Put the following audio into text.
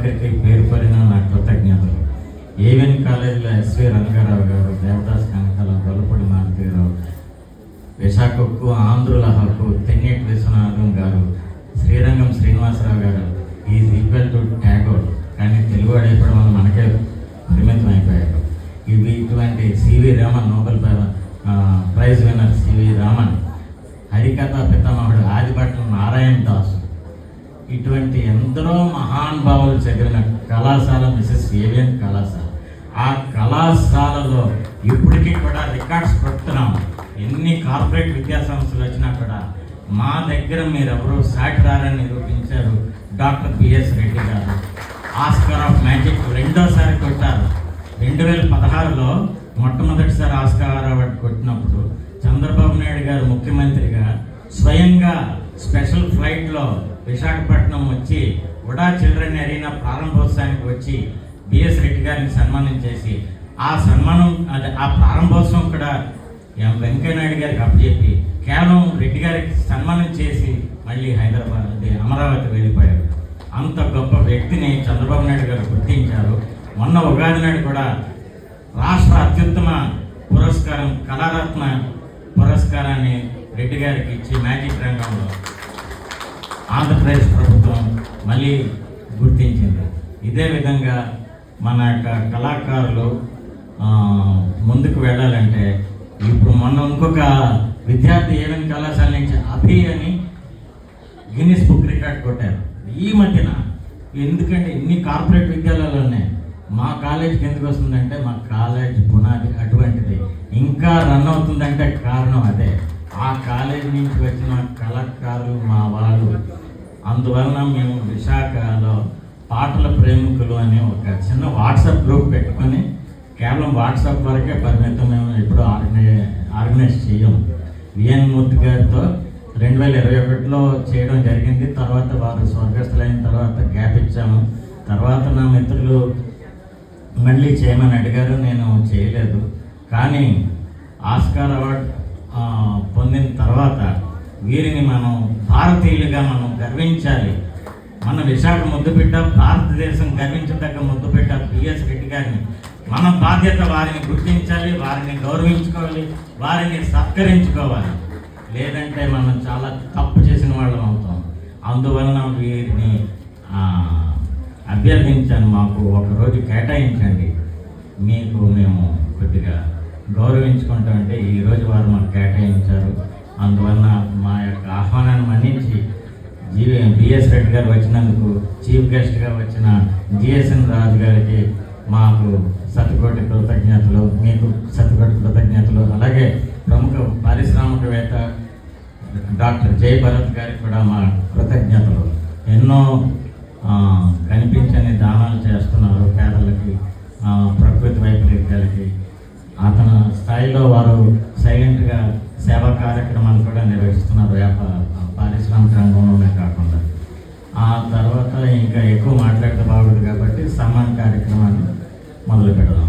ఒక్కరికి పేరు పడిన నా కృతజ్ఞతలు. ఏవిఎన్ కాలేజీలో ఎస్వి రంగారావు గారు, దేవదాస్ కనకాల, గొల్లపూడి మారుతీరావు, విశాఖకు ఆంధ్రుల హక్కు తెన్నేటి విశ్వనాథం గారు, శ్రీరంగం శ్రీనివాసరావు గారు ఈజ్ ఈక్వల్ టు ట్యాగోర్. కానీ తెలుగు అడగడం వల్ల మనకే పరిమితం అయిపోయారు. ఇటువంటి C V Raman, Nobel prize winner C V Raman, హరికథ పితామహుడు ఆదిభట్ల నారాయణ దాసు, ఇటువంటి ఎందరో మహానుభావులు చదివిన కళాశాల మిసెస్ ఏవిఎన్ కళాశాల. ఆ కళాశాలలో ఇప్పటికీ కూడా రికార్డ్స్ పెడుతున్నాం. ఎన్ని కార్పొరేట్ విద్యా సంస్థలు వచ్చినా కూడా మా దగ్గర మీరెవరూ సాటి రారని నిరూపించారు డాక్టర్ బిఎస్ రెడ్డి గారు. ఆస్కార్ ఆఫ్ మ్యాజిక్ రెండోసారి కొట్టారు. 2016లో మొట్టమొదటిసారి ఆస్కార్ అవార్డు కొట్టినప్పుడు చంద్రబాబు నాయుడు గారు ముఖ్యమంత్రిగా స్వయంగా స్పెషల్ ఫ్లైట్లో విశాఖపట్నం వచ్చి ఉడా చిల్డ్రన్ ఎరీనా ప్రారంభోత్సవానికి వచ్చి బిఎస్ రెడ్డి గారిని సన్మానం చేసి ఆ సన్మానం ఆ ప్రారంభోత్సవం కూడా వెంకయ్యనాయుడు గారికి అప్పచెప్పి కేవలం రెడ్డి గారికి సన్మానం చేసి మళ్ళీ హైదరాబాద్ అమరావతి వెళ్ళిపోయారు. అంత గొప్ప వ్యక్తిని చంద్రబాబు నాయుడు గారు గుర్తించారు. మొన్న ఉగాది నాడు కూడా రాష్ట్ర అత్యుత్తమ పురస్కారం కళారత్న పురస్కారాన్ని రెడ్డి గారికి ఇచ్చి మ్యాజిక్ రంగంలో ఆంధ్రప్రదేశ్ ప్రభుత్వం మళ్ళీ గుర్తించింది. ఇదే విధంగా మన యొక్క కళాకారులు ముందుకు వెళ్ళాలంటే ఇప్పుడు మొన్న ఇంకొక విద్యార్థి ఏవిఎన్ కళాశాల నుంచి అభి అని గిన్నిస్ బుక్ రికార్డ్ కొట్టారు ఈ మధ్యన. ఎందుకంటే ఇన్ని కార్పొరేట్ విద్యాలయాల్లోనే మా కాలేజీకి ఎందుకు వస్తుందంటే మా కాలేజ్ పునాది అటువంటిది. ఇంకా రన్ అవుతుందంటే కారణం అదే, ఆ కాలేజీ నుంచి వచ్చిన కళాకారులు మా వాళ్ళు. అందువలన మేము విశాఖలో పాటల ప్రేమికులు అని ఒక చిన్న వాట్సాప్ గ్రూప్ పెట్టుకొని కేవలం వాట్సాప్ వరకే పరిమితం. మేము ఎప్పుడు ఆర్గనైజ్ చేయము. విఎన్ మూర్తి గారితో 2021లో చేయడం జరిగింది. తర్వాత వారు స్వర్గస్థులైన తర్వాత గ్యాప్ ఇచ్చాము. తర్వాత నా మిత్రులు మళ్ళీ చేయమని అడిగారు, నేను చేయలేదు. కానీ ఆస్కార్ అవార్డు పొందిన తర్వాత వీరిని మనం భారతీయులుగా మనం గర్వించాలి. మన విశాఖ ముద్దుబిడ్డ, భారతదేశం గర్వించదగ్గ ముద్దుబిడ్డ బిఎస్ రెడ్డి గారిని మన బాధ్యత వారిని గుర్తించాలి, వారిని గౌరవించుకోవాలి, వారిని సత్కరించుకోవాలి. లేదంటే మనం చాలా తప్పు చేసిన వాళ్ళం అవుతాం. అందువలన వీరిని అభ్యర్థించాను, మాకు ఒకరోజు కేటాయించండి, మీకు మేము కొద్దిగా గౌరవించుకుంటామంటే ఈరోజు వారు మాకు కేటాయించారు. అందువలన మా యొక్క ఆహ్వానాన్ని మన్నించి బిఎస్ రెడ్డి గారు వచ్చినందుకు చీఫ్ గెస్ట్గా వచ్చిన జిఎస్ఎన్ రాజు గారికి మాకు శతకోటి కృతజ్ఞతలు, మీకు శతకోటి కృతజ్ఞతలు. అలాగే ప్రముఖ పారిశ్రామికవేత్త డాక్టర్ జై భరత్ గారికి కూడా మా కృతజ్ఞతలు. ఎన్నో కనిపించని దానాలు చేస్తున్నారు పేదలకి, ప్రకృతి వైపరీత్యాలకి. అతని స్థాయిలో వారు సైలెంట్గా సేవా కార్యక్రమాలు కూడా నిర్వహిస్తున్నారు పారిశ్రామిక రంగంలోనే కాకుండా. ఆ తర్వాత ఇంకా ఎక్కువ మాట్లాడితే బాగుంటుంది కాబట్టి సన్మాన కార్యక్రమాన్ని మొదలు పెడదాం.